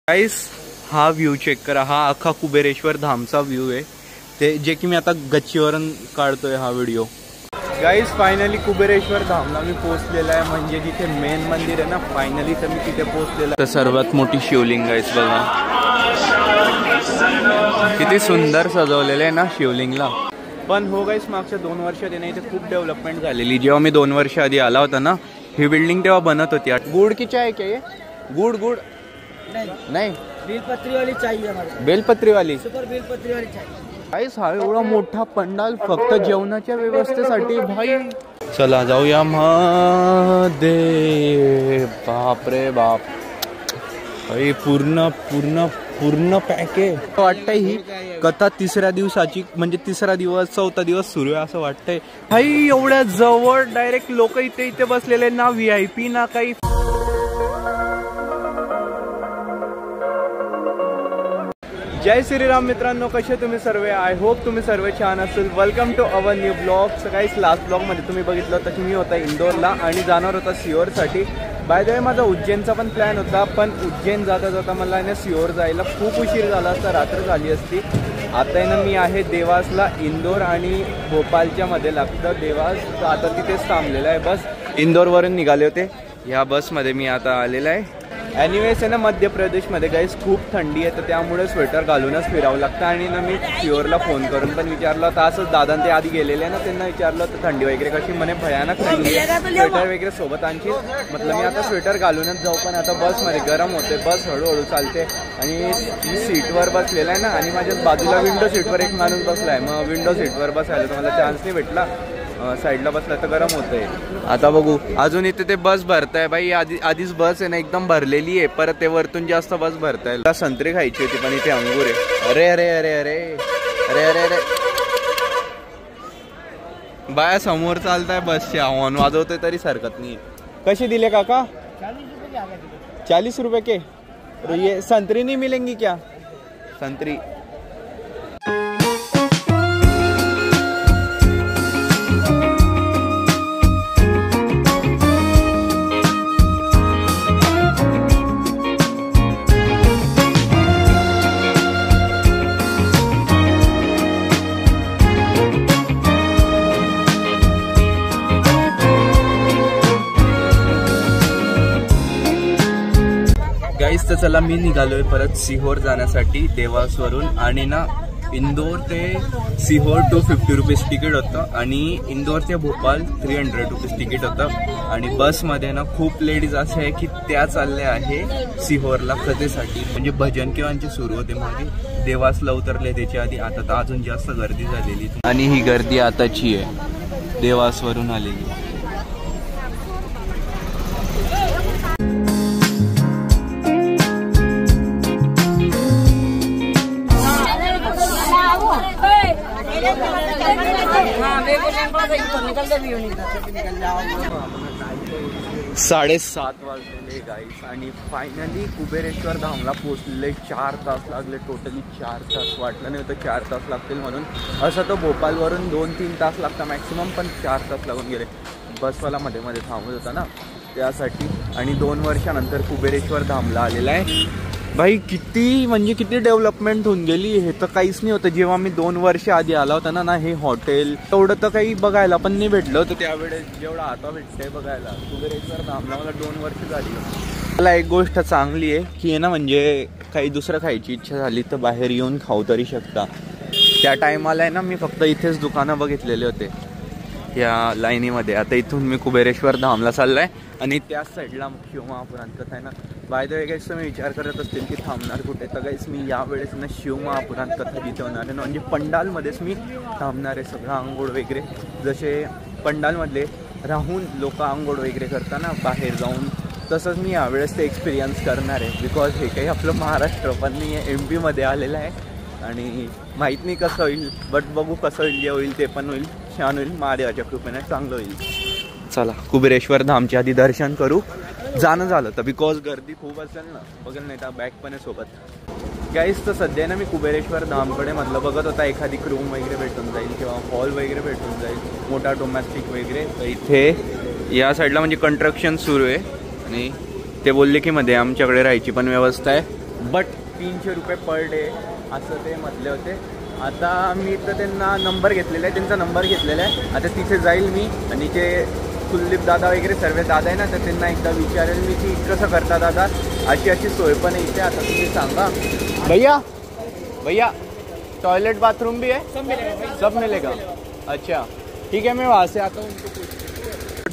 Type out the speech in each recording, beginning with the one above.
Guys हा view check करा, हा अख्खा कुबेरेश्वर धामचा व्ह्यू आहे ते, जे की मी आता गच्चीवरून काढतोय हा व्हिडिओ। गाइस फायनली कुबेरेश्वर धामला मी पोहोचलेला आहे, म्हणजे जिथे मेन मंदिर आहे ना, फायनली तर मी तिथे पोहोचलेला आहे। तर सर्वात मोठी शिवलिंग गाइस बघा, किती सुंदर सजवलेलं आहे ना शिवलिंगला। पण हो गाइस मागच्या 2 वर्षात आहे ना इथे खूप डेव्हलपमेंट झालेली। जेव्हा मी 2 वर्ष आधी आला होता ना, ही बिल्डिंग तेव्हा बनत होती। गुड़ की चाय क्या ये? गुड़ गुड़ नहीं, बेलपत्री वाली चाहिए हमारे। बेलपत्री वाली, सुपर बेलपत्री वाली चाहिए। गाइस हा एवढा मोठा पंडाल फक्त जेवणाच्या व्यवस्थेसाठी भाई। चला जाऊया मध्ये, बाप रे बाप भाई, पूर्ण पूर्ण पूर्ण पॅक आहे। वाटतंय ही कथा तिसऱ्या दिवसाची, म्हणजे तिसरा दिवस चौथा दिवस सुरू आहे असं वाटतंय भाई। एवढ्या जवळ डायरेक्ट लोक इथे इथे बसलेले, ना VIP ना काही। जय श्रीराम मित्रांनो, कसे तुम्ही सर्व? आय होप तुम्ही सर्व छान असेल। Welcome to our new blog. सकाळीच लास्ट ब्लॉगमध्ये तुम्ही बघितलं होतं की मी होता इंदोरला आणि जाणार होता सिहोरसाठी। बाय द वे माझा उज्जैनचा पण प्लॅन होता, पण उज्जैन जाता जाता मला ना सिहोर जायला खूप उशीर झाला असता, रात्र झाली असती। आता ना मी आहे देवासला। इंदोर आणि भोपाळच्या मध्ये लागतं देवास, तर आता तिथेच थांबलेला आहे बस। इंदोरवरून निघाले होते, ह्या बसमध्ये मी आता आलेला आहे। एनिवेज आहे ना मध्य प्रदेशमध्ये गाइस खूप थंडी आहे, तर त्यामुळे स्वेटर घालूनच फिरावं लागतं। आणि ना मी सिहोरला फोन करून पण विचारलं होतं, असंच दादा ते आधी गेलेले ना, त्यांना विचारलं होतं थंडी वगैरे कशी, म्हणे भयानक थंडी आहे, स्वेटर वगैरे सोबत आणखी। म्हटलं मी आता स्वेटर घालूनच जाऊ, पण आता बसमध्ये गरम होते, बस हळूहळू चालते आणि मी सीटवर बसलेला आहे ना, आणि माझ्या बाजूला विंडो सीटवर एक माणूस बसला आहे। मग विंडो सीटवर बसायला तर मला चान्स नाही भेटला, साईडला बसला तर गरम होतंय। आता बघू, अजून इथे ते बस भरताय भाई, आधीच बस आहे ना एकदम भरलेली आहे, परत ते वरतून जास्त बस भरताय। संत्री खायची होती पण इथे अंगूर आहे। अरे अरे अरे अरे अरे अरे अरे, बाया समोर चालताय बसच्या, हॉर्न वाजवतोय तरी सरकत नाही। कशी दिले काका? 40 रुपये के। ये संतरी नहीं मिलेंगी क्या? संतरी गाइस। तर चला मी निघालोय परत सिहोर जाण्यासाठी देवासवरून, आणि ना इंदोर ते सिहोर 250 रुपीज तिकीट होतं, आणि इंदोर ते भोपाळ 300 रुपीज तिकीट होतं। आणि बसमध्ये ना खूप लेडीज असे आहे की त्या चालल्या आहे सिहोरला कथेसाठी, म्हणजे भजन किंवा सुरू होते मागे, देवासला उतरले त्याच्या आधी। आता तर अजून जास्त गर्दी झालेली, आणि ही गर्दी आताची आहे देवासवरून आलेली। साडेसात वाजलेले गाईस, आणि फायनली कुबेरेश्वर धामला पोहोचलेले। 4 तास लागले, टोटली 4 तास। वाटलं नाही होतं 4 तास लागतील म्हणून, असं तर भोपाळवरून 2-3 तास लागतात मॅक्सिमम, पण 4 तास लागून गेले। बसवाला मध्ये मध्ये थांबत होता ना त्यासाठी। आणि 2 वर्षानंतर कुबेरेश्वर धामला आलेला आहे भाई। किती डेव्हलपमेंट होऊन गेली, हे तर काहीच नाही होतं जेव्हा मी 2 वर्ष आधी आला होता ना। हे हॉटेल एवढं तर काही बघायला पण नाही भेटलं होतं त्यावेळेस, जेवढं आता भेटतंय बघायला। कुबेरेश्वर धामला मला 2 वर्ष झाली। मला एक गोष्ट चांगली आहे की आहे ना, म्हणजे काही दुसरं खायची इच्छा झाली तर बाहेर येऊन खाऊ तरी शकता। त्या टायमाला आहे ना मी फक्त इथेच दुकानं बघितलेले होते या लाईनीमध्ये। आता इथून मी कुबेरेश्वर धामला चाललाय, आणि त्याच साईडला शिवमहापुराण कथा आहे ना। बाय द वे गाइस तुम्ही विचार करत असतील की थांबणार कुठे, तर गाइस मी यावेळेस ना शिवमहापुराण कथा जिथे होणार आहे ना, म्हणजे पंडालमध्येच मी थांबणार आहे। सगळं आंघोळ वगैरे, जसे पंडालमधले राहून लोक आंघोळ वगैरे करताना बाहेर जाऊन, तसंच मी यावेळेस ते एक्सपिरियन्स करणार आहे। बिकॉज हे काही आपलं महाराष्ट्र पण नाही आहे, MP मध्ये आलेलं आहे, आणि माहीत नाही कसं होईल, बट बघू कसं होईल। जे होईल ते पण होईल, छान होईल, महादेवाच्या कृपेने चांगलं होईल। चला कुबेरेश्वर धामच्या आधी दर्शन करू, जाणं झालं तर, बिकॉज गर्दी खूप असेल ना, बघेल नाही तर बॅग पण आहे सोबत। गाइस तर सध्या ना मी कुबेरेश्वर धामकडे म्हटलं बघत होता एखादी रूम वगैरे भेटून जाईल किंवा हॉल वगैरे भेटून जाईल, मोठा डोमेस्टिक वगैरे। तर इथे या साईडला म्हणजे कंस्ट्रक्शन सुरू आहे, आणि ते बोलले की मध्ये आमच्याकडे राहायची पण व्यवस्था आहे, बट 300 रुपये पर डे असं ते म्हटले होते. आता मी तर त्यांना नंबर घेतलेला आहे, त्यांचा नंबर घेतलेला आहे. आता तिथे जाईल मी आणि ते कुलदीप दादा वगैरे सर्व दादा आहे ना, तर त्यांना एकदा विचारेल मी की कसं करता दादा, अशी सोय पण आहे इथे. आता तुम्ही सांगा भैया टॉयलेट बाथरूम भी है? सब मिलेगा. अच्छा ठीक है, मैं वहाँ से आता हूँ.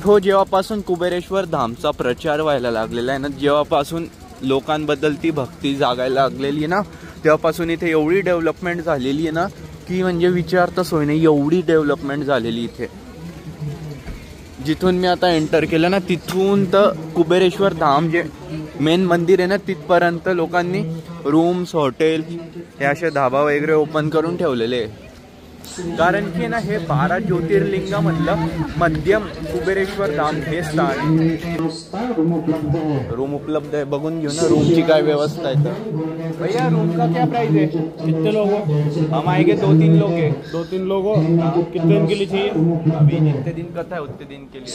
हो, जेव्हापासून कुबेरेश्वर धामचा प्रचार व्हायला लागलेला आहे ना, जेव्हापासून लोकांबद्दल ती भक्ती जागायला लागलेली आहे ना, तेव्हापासून इथे एवढी डेव्हलपमेंट झालेली आहे ना की म्हणजे विचारता सोय नाही, एवढी डेव्हलपमेंट झालेली इथे. जिथून मी आता एंटर केलं ना, तिथून तर कुबेरेश्वर धाम जे मेन मंदिर आहे ना, तिथपर्यंत लोकांनी रूम्स, हॉटेल हे असे धाबा वगैरे ओपन करून ठेवलेले आहे. कारण की ना हे 12 ज्योतिर्लिंगामधलं मध्यम कुबेरेश्वर धाम हे स्थान. रूम उपलब्ध आहे, बघून घेऊ ना रूमची काय व्यवस्था आहे. तर भैया रूम का क्या प्राइस है? कितने लोग हो? हम आएंगे 2-3 लोग हैं. 2-3 लोग हो? कितने दिन के लिए चाहिए? अभी जितने दिन का था उतने दिन के लिए.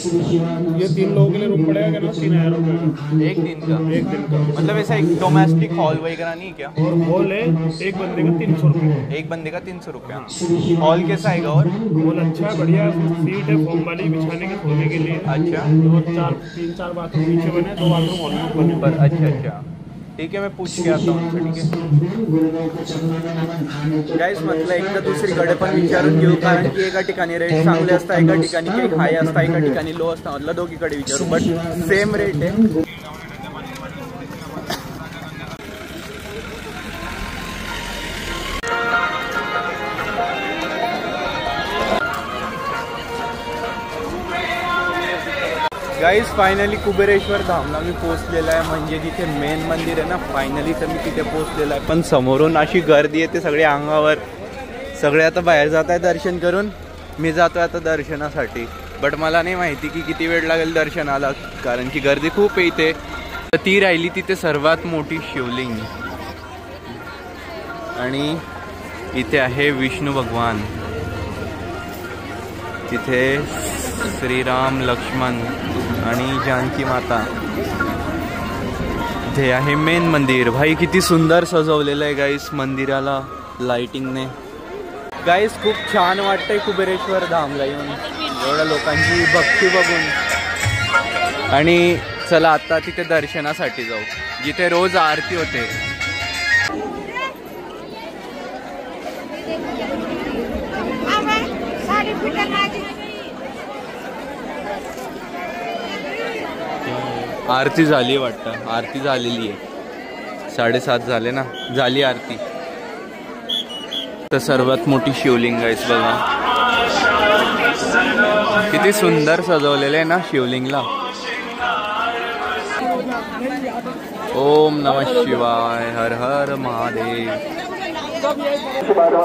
ये 3 लोगों के लिए रूम पड़ेगा क्या? 3000 रुपये एक दिन का? एक दिन का. मतलब ऐसा एक डोमेस्टिक हॉल वगैरह नहीं क्या? और हॉल है एक बंदे का 300 रुपये. एक बंदे का 300 रुपया. हॉल कैसा आएगा? और हॉल अच्छा है, बढ़िया है, सीट है फोम वाली बिछाने के सोने के लिए. अच्छा. 3-4 बाथरूम पीछे बने, 2 बाथरूम हॉल में बने. पर अच्छा ठीक है, मैं पूछ के आता हूँ. ठीक है गाइस, म्हटलं एकदा दुसरीकडे पण विचारून घेऊ, कारण की एका ठिकाणी रेट चांगले असतात, एका ठिकाणी काही हाय असतात, एका ठिकाणी लो असतात. म्हटलं दोघीकडे विचारू, बट सेम रेट आहे. गाइस फायनली कुबेरेश्वर धामला मी पोहोचलेला आहे. म्हणजे जिथे मेन मंदिर आहे ना, फायनली तर मी तिथे पोहोचलेला आहे. पण समोरून अशी गर्दी येते, सगळे अंगावर, सगळे आता बाहेर जात आहे दर्शन करून. मी जातो आता दर्शनासाठी, बट मला नाही माहिती की किती वेळ लागेल दर्शनाला, कारण की गर्दी खूप आहे इथे. तर ती राहिली तिथे सर्वात मोठी शिवलिंग, आणि इथे आहे विष्णू भगवान. तिथे श्रीराम, लक्ष्मण आणि जानकी माता. इथे आहे मेन मंदिर. भाई किती सुंदर सजवलेलं आहे गाईस मंदिराला लाइटिंगने. गाईस खूप छान वाटतंय कुबेरेश्वर धामला येऊन, एवढ्या लोकांची भक्ती बघून. आणि चला आता तिथे दर्शनासाठी जाऊ, जिथे रोज आरती होते. आरती झाली वाटतं, आरती झालेली आहे. 7:30 झाले ना, झाली आरती. तर सर्वात मोठी शिवलिंग आहे बघा, किती सुंदर सजवलेलं आहे ना शिवलिंगला. ओम नमः शिवाय, हर हर महादेव.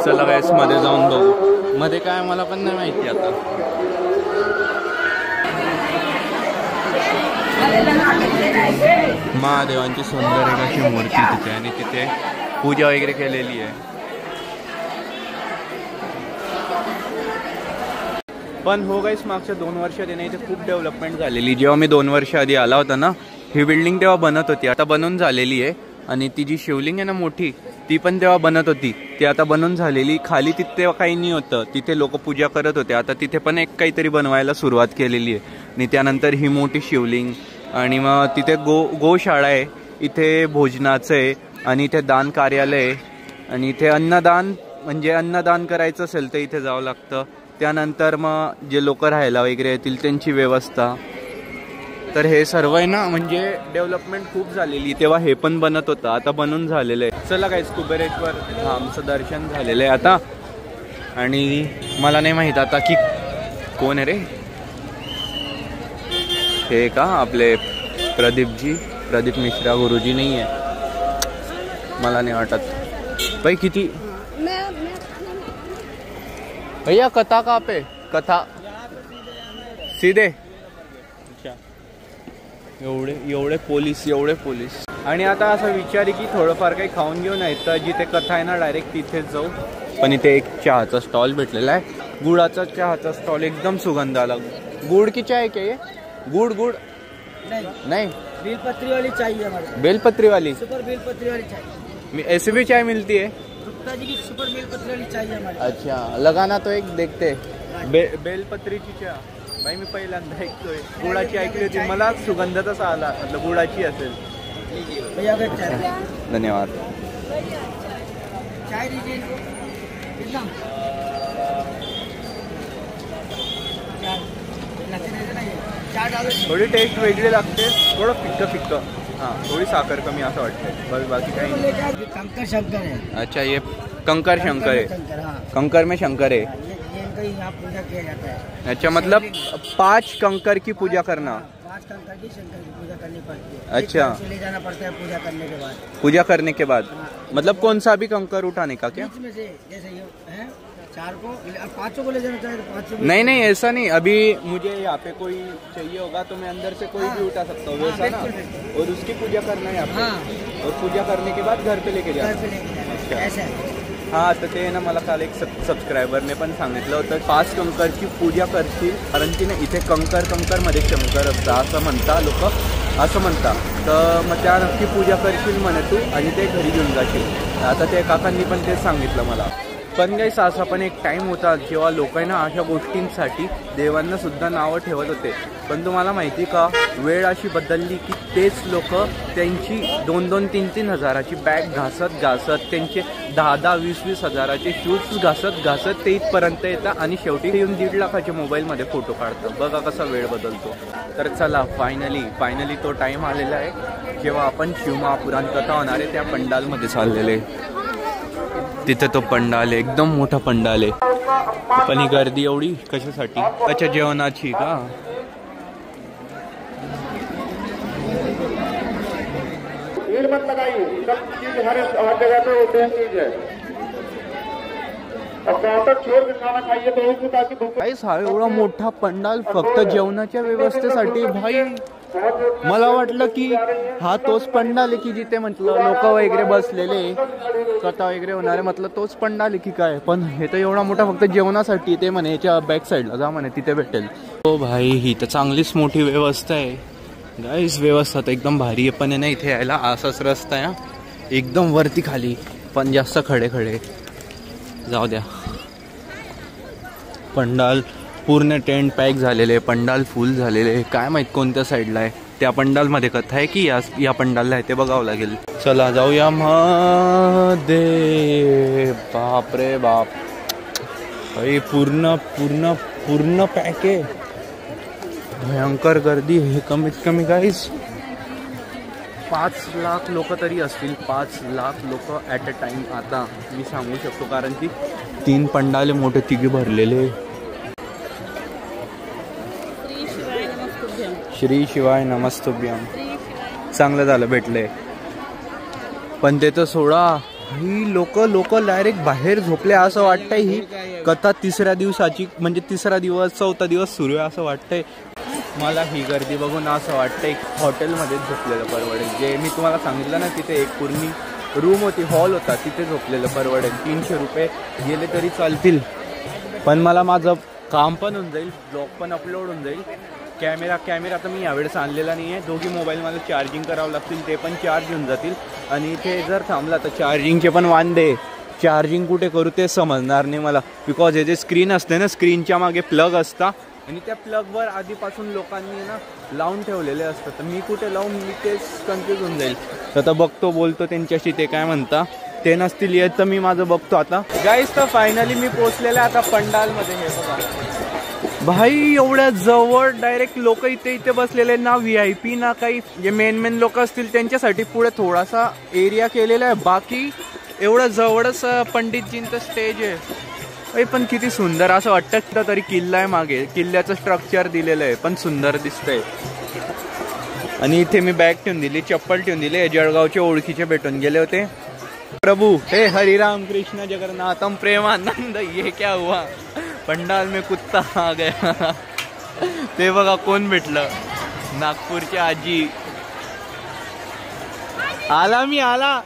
चला गाइस मध्ये जाऊन बघू. मध्ये काय मला पण नाही माहिती आता. महादेवांची सुंदर एक अशी मूर्ती तिथे, आणि तिथे पूजा वगैरे केलेली आहे. पण हो गाईस, मागच्या 2 वर्षात येणे इथे खूप डेव्हलपमेंट झालेली. जेव्हा मी 2 वर्ष आधी आला होता ना, ही बिल्डिंग तेव्हा बनत होती, आता बनवून झालेली आहे. आणि ती जी शिवलिंग आहे ना मोठी, ती पण तेव्हा बनत होती, ती आता बनवून झालेली. खाली तिथे तेव्हा काही नाही होतं, तिथे लोक पूजा करत होते. आता तिथे पण एक काहीतरी बनवायला सुरुवात केलेली आहे. आणि त्यानंतर ही मोठी शिवलिंग, आणि मग तिथे गोशाळा आहे, इथे भोजनाचं आहे, आणि इथे दान कार्यालय आहे, आणि इथे अन्नदान, म्हणजे अन्नदान करायचं असेल तर इथे जावं लागतं. त्यानंतर मग जे लोक राहायला वगैरे येतील त्यांची व्यवस्था. तर हे सर्व आहे ना, म्हणजे डेव्हलपमेंट खूप झालेली. तेव्हा हे पण बनत होतं, आता बनून झालेलं आहे. चला गाईस, कुबेरेश्वर धामचं दर्शन झालेलं आहे आता. आणि मला नाही माहीत आता की कोण आहे रे हे, का आपले प्रदीप मिश्रा गुरुजी नहीं है, मला नहीं वाटत. भाई किती भैया कथा कहाँ पे? कथा सीधे. अच्छा, एवढे पोलीस. आणि आता असं विचार की थोडंफार काही खाऊन घेऊन आहे, तर जिथे कथा आहे ना डायरेक्ट तिथेच जाऊ. पण इथे एक चहाचा स्टॉल भेटलेला आहे, गुळाचा चहाचा स्टॉल, एकदम सुगंध आला. गुड़ की चाय क्या ये? गुड़ नहीं, बेलपत्री वाली चाहिए हमारे. बेलपत्री वाली, सुपर बेलपत्री वाली चाहिए. ऐसी भी चाय मिलती है? गुप्ता जी की सुपर बेलपत्री वाली चाय है हमारे। अच्छा, लगाना तो एक देखते। बेलपत्रीची चहा भाई मी पहिल्यांदा ऐकतोय, गुळाची ऐकली होती, मला सुगंध तसा आला, मतलब गुळाची असेल। भैया अगर चाय धन्यवाद। चाय दीजिए इनको। कितना? चाय डालो। थोडी टेस्ट वेगळी लागते, थोडं फिक्क फिक्क, हां थोडी साखर कमी असं वाटतंय, बस बाकी काही नाही। कंकर शंकर है। अच्छा, ये कंकर शंकर है। कंकर, हाँ। कंकर में शंकर है। ये इनका ही यहाँ पूजा किया जाता है। अच्छा, मतलब 5 कंकर की पूजा करना। 5 कंकर की शंकर की पूजा करनी पड़ती है। अच्छा। एक ले जाना पड़ता है पूजा करने के बाद। पूजा करने के बाद मतलब कौन सा भी कंकर उठाने का क्या? बीच में से जैसे ये है 4 को 5 को ले जाना चाहिए, 5 नहीं नहीं, ऐसा नहीं, अभी मुझे यहाँ पे कोई चाहिए होगा तो मैं अंदर से कोई भी उठा सकता हूँ, वैसा ना? और उसकी पूजा करना है यहाँ पे, और पूजा करने के बाद घर पे लेके जाना। ऐसा है। हां, तर ते ना मला काल एक सबस्क्रायबरने पण सांगितलं होतं, 5 कंकरची पूजा करशील, कारण की ना इथे कंकरमध्ये शंकर असतं असं म्हणता लोक, असं म्हणता, तर मग त्या नक्की पूजा करशील म्हणे तू आणि ते घरी घेऊन जाशील। आता ते काकांनी पण तेच सांगितलं मला। पण गाईस, असा पण एक टाईम होता जेव्हा लोकांना अशा गोष्टींसाठी देवांना सुद्धा नावं ठेवत होते, पण तुम्हाला माहिती का, वेळ अशी बदलली की तेच लोक त्यांची 2-2, 3-3 हजाराची बॅग घासत त्यांचे 10-10, 20-20 हजाराचे शूट्स घासत ते इथपर्यंत येतात आणि शेवटी येऊन 1.5 लाखाचे मोबाईलमध्ये फोटो काढतात। बघा कसा वेळ बदलतो। तर चला, फायनली तो टाईम आलेला आहे जेव्हा आपण शिवमहापुराण कथा होणार आहे त्या पंडालमध्ये चाललेले। तिथे तो पंडाल आहे, एकदम मोठा पंडाल आहे, पण ही गर्दी एवढी कशासाठी? अच्छा, जेवणाची का? हा एवढा मोठा पंडाल फक्त जेवणाच्या व्यवस्थेसाठी? भाई, मला वाटलं की हा तोच पंडाल आहे की जिथे म्हटलं लोक वगैरे बसलेले, कथा वगैरे होणारे, म्हटलं तोच पंडाल आहे की काय, पण हे तर एवढा मोठा फक्त जेवणासाठी। ते म्हणे याच्या बॅक साईडला जा म्हणे, तिथे भेटेल। हो भाई, ही तर चांगलीच मोठी व्यवस्था आहे गाईस, व्यवस्था तर एकदम भारी आहे, पण आहे ना इथे यायला असाच रस्ता आहे एकदम वरती खाली, पण जास्त खडे जाऊ द्या। पंडाल पूर्ण टेंट पॅक झालेले, पंडाल फुल झालेले, काय माहित कोणत्या साईडला आहे, त्या पंडालमध्ये कथा आहे की या पंडालला आहे ते बघावं लागेल। चला जाऊया मध्ये। बाप रे बाप, भाई पूर्ण पॅक आहे, भयंकर गर्दी आहे। कमीत कमी गाईस 5 लाख लोक तरी असतील, 5 लाख लोक ॲट अ टाइम आता मी सांगू शकतो, कारण की 3 पंडाले मोठे तिघे भरलेले। श्री शिवाय नमस्तुभ्यम। चांगलं झालं भेटले, पण ते तर सोडा, ही लोक डायरेक्ट बाहेर झोपले असं वाटतंय। ही कथा 3ऱ्या दिवसाची, म्हणजे 3रा दिवस 4था दिवस सुरू आहे असं वाटतंय मला। ही गर्दी बघून असं वाटतंय हॉटेलमध्ये झोपलेलं परवडेल, जे मी तुम्हाला सांगितलं ना, तिथे एक पूर्ण रूम होती, हॉल होता, तिथे झोपलेलं परवडेल। 300 रुपये गेले तरी चालतील, पण मला माझं काम पण होऊन जाईल, ब्लॉग पण अपलोड होऊन जाईल। कॅमेरा तर मी यावेळेस आणलेला नाही आहे, दोघी मोबाईल मला चार्जिंग करावं लागतील, ते पण चार्ज होऊन जातील, आणि इथे जर थांबला तर चार्जिंगचे पण वांदे, चार्जिंग कुठे करू ते समजणार नाही मला, बिकॉज हे जे स्क्रीन असते ना, स्क्रीनच्या मागे प्लग असता आणि त्या प्लगवर आधीपासून लोकांनी ना लावून ठेवलेले असतात, तर मी कुठे लावून, मी तेच कन्फ्यूज होऊन जाईल। तर आता बोलतो त्यांच्याशी, ते काय म्हणता, ते नसतील येत तर मी माझं बघतो आता। गाईस, तर फायनली मी पोचलेलं आहे आता पंडालमध्ये। हे बघा भाई, एवढ्या जवळ डायरेक्ट लोक इथे बसलेले ना, VIP ना काही, जे मेन लोक असतील त्यांच्यासाठी पुढे थोडासा एरिया केलेला आहे, बाकी एवढं जवळच पंडितजींचं स्टेज आहे। पण किती सुंदर असं वाटतं, तरी किल्ला आहे मागे, किल्ल्याचं स्ट्रक्चर दिलेलं आहे, पण सुंदर दिसतंय। आणि इथे मी बॅग ठेवून दिली, चप्पल ठेवून दिली, जळगावचे ओळखीचे भेटून गेले होते। प्रभु हे हरिराम कृष्ण जगन्नाथम प्रेमानंद, ये क्या हुआ, पंडाल में कुत्ता आ गया। ते बघा कोण भेटलं, नागपूरची आजी। आला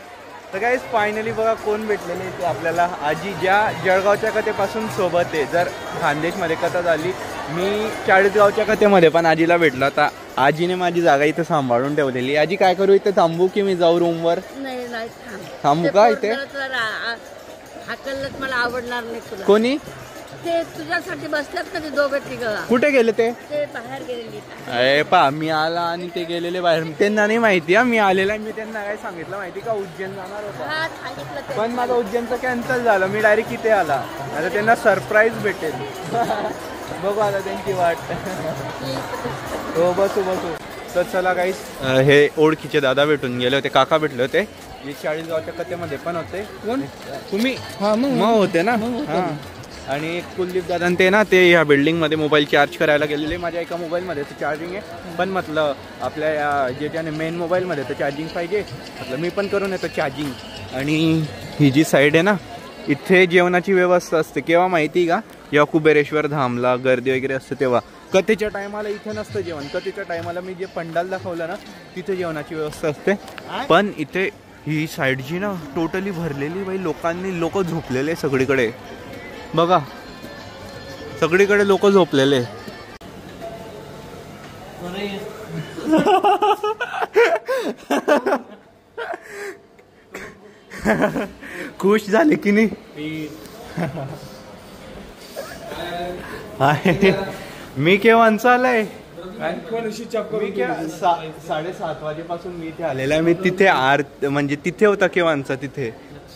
तर गाईस, फायनली बघा कोण भेटलेले ते आपल्याला, आजी, ज्या जळगावच्या कथेपासून सोबत आहे। जर खानदेशमध्ये कथा झाली, मी चाळीसगावच्या कथेमध्ये पण आजीला भेटला होता। आजीने माझी जागा इथे सांभाळून ठेवलेली. आजी काय करू इथे थांबू की मी जाऊ रूमवर? नाही थांबू का इथे? हाकलत मला आवडणार नाही तुला. कोणी? ते तुझ्यासाठी बसल्यात ना ते दोघं तिघं. कुठे गेले ते? ते बाहेर गेलेली. अरे पा मी आला आणि ते गेलेले बाहेर. त्यांना नाही माहिती मी आलेला. मी त्यांना काय सांगितलं माहिती का, उज्जैन जाणार होता हा सांगितलं ते. पण माझं उज्जैनचं कॅन्सल झालं. मी डायरेक्ट इथे आला. आता त्यांना सरप्राईज भेटेल. बघू आता त्यांची वाट. हो बसू बसू. तर चला काहीच हे ओळखीचे दादा भेटून गेले होते, काका भेटले होते. हे 40 गावच्या कथेमध्ये पण होते. तुम्ही मग होते ना. हा आणि कुलदीप दादा ते ना ते ह्या बिल्डिंगमध्ये मोबाईल चार्ज करायला गेलेले. माझ्या एका मोबाईलमध्ये तर चार्जिंग आहे, पण म्हटलं आपल्या ज्याच्याने मेन मोबाईलमध्ये तर चार्जिंग पाहिजे. म्हटलं मी पण करून येतो चार्जिंग. आणि ही जी साईड आहे ना, इथे जेवणाची व्यवस्था असते. केव्हा माहिती का, जेव्हा कुबेरेश्वर धामला गर्दी वगैरे असते तेव्हा. कथेच्या टायमाला इथे नसतं जेवण. कथेच्या टायमाला मी जे पंडाल दाखवलं ना, तिथे जेवणाची व्यवस्था असते. पण इथे ही साईड जी ना टोटली भरलेली बाई लोकांनी. लोक झोपलेले सगळीकडे. बघा सगळीकडे लोक झोपलेले. खुश झाले की नाही? मी केव्हा आलाय? 7:30 वाजेपासून मी इथे आलेला आहे. मी तिथे म्हणजे तिथे होता केव्हाचा तिथे.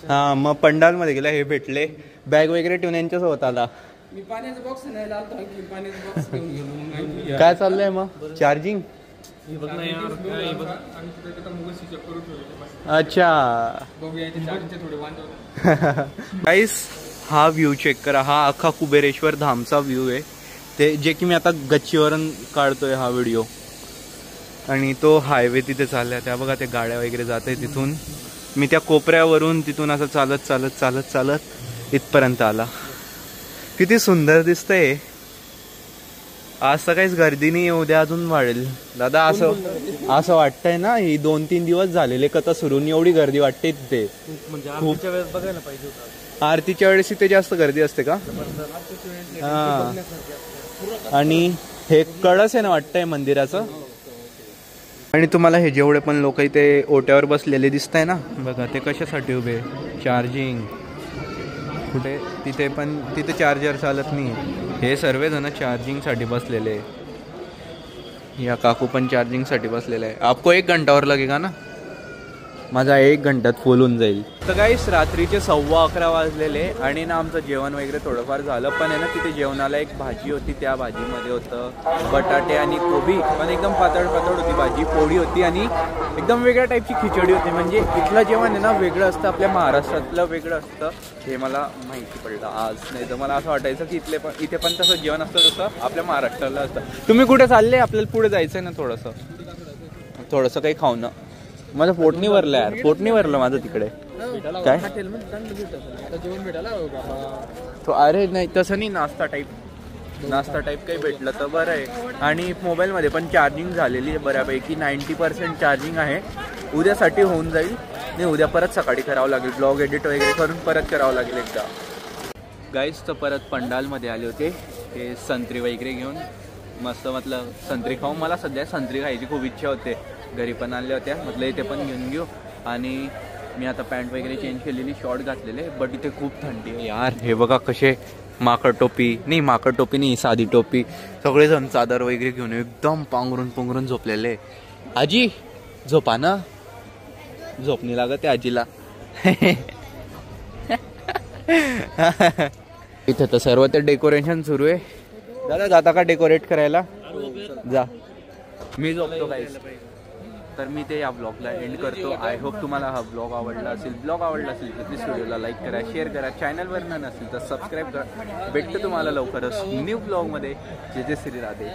हा मग पंडाल मध्ये गेला. हे भेटले बॅग वगैरे ठेवून यांच्यासोबत आला. मी पाण्याचा बॉक्स नाही लावतो, पाण्याचा बॉक्स घेऊन गेलो. काय चाललंय मग? चार्जिंग? अच्छा गाईस हा व्ह्यू चेक करा. हा अख्खा कुबेरेश्वर धामचा व्ह्यू आहे ते, जे की मी आता गच्चीवरून काढतोय हा व्हिडिओ. आणि तो हायवे तिथे चाललाय. त्या बघा ते गाड्या वगैरे जात आहे तिथून. मी त्या कोपऱ्यावरून तिथून असं चालत चालत चालत चालत इथपर्यंत आला. किती सुंदर दिसतंय. आज तर काहीच गर्दी नाही, उद्या अजून वाढेल. दादा असं वाटतंय ना, ही 2-3 दिवस झालेले कथा सुरून एवढी गर्दी वाटते तिथे. आरतीच्या वेळेस बघायला पाहिजे होता. आरतीच्या वेळेस इथे जास्त गर्दी असते का? हा. आणि हे कळस आहे ना वाटतंय मंदिराचं. आणि तुम्हाला हे जेवढे पण लोक इथे ओट्यावर बसलेले दिसत आहे ना, बघा ते कशासाठी उभे? चार्जिंग. कुठे? तिथे पण तिथे चार्जर चालत नाही. हे सर्वजण चार्जिंगसाठी बसलेले. या काकू पण चार्जिंगसाठी बसलेले आहे. आपको 1 घंटावर लगेगा ना? माझा 1 घंट्यात फुल होऊन जाईल. तर काहीच रात्रीचे 11:15 वाजलेले आणि ना आमचं जेवण वगैरे थोडंफार झालं. पण आहे ना तिथे जेवणाला एक भाजी होती. त्या भाजीमध्ये होतं बटाटे आणि कोबी, पण एकदम पातळ पातळ होती भाजी. पोळी होती आणि एकदम वेगळ्या टाईपची खिचडी होती. म्हणजे इथलं जेवण आहे ना वेगळं असतं, आपल्या महाराष्ट्रातलं वेगळं असतं. हे मला माहिती पडलं आज. नाही तर मला असं वाटायचं की इथे पण तसं जेवण असतं जसं आपल्या महाराष्ट्राला असतं. तुम्ही कुठे चालले? आपल्याला पुढे जायचं आहे ना थोडंसं काही खाऊ ना. माझं पोट नाही भरलं यार. पोट नाही भरलं माझं तिकडे. काय तो? अरे नाही तसं नाही, नाश्ता टाईप काही भेटलं तर बरं आहे. आणि मोबाईलमध्ये पण चार्जिंग झालेली आहे बऱ्यापैकी. 90% चार्जिंग आहे. उद्यासाठी होऊन जाईल. नाही उद्या परत सकाळी करावं लागेल. ब्लॉग एडिट वगैरे करून परत करावं लागेल एकदा. गाईस तर परत पंडालमध्ये आले होते. हे संत्री वगैरे घेऊन मस्त म्हटलं संत्री खाऊ. मला सध्या संत्री खायची खूप इच्छा होते. घरी पण आणल्या होत्या. म्हटलं इथे पण घेऊन घेऊ. आणि मी आता पॅन्ट वगैरे चेंज केलेली, शॉर्ट घातलेले. बट इथे खूप थंडी आहे यार. हे बघा कसे माकड टोपी नाही साधी टोपी. सगळेजण चादर वगैरे घेऊन एकदम पांघरून झोपलेले. आजी झोपा ना. झोप नाही लागत आहे आजीला. इथे तर सर्व ते डेकोरेशन सुरू आहे. दादा जाता का डेकोरेट करायला? जा. मी झोपतो गाईस. तर मी ते या ब्लॉगला एंड करतो. आय होप तुम्हाला हा ब्लॉग आवडला असेल. तर प्लीज व्हिडिओला लाईक करा, शेअर करा. चॅनलवर नसेल तर सबस्क्राईब करा. भेटतो तुम्हाला लवकरच न्यू ब्लॉगमध्ये. जय जय श्री राधे.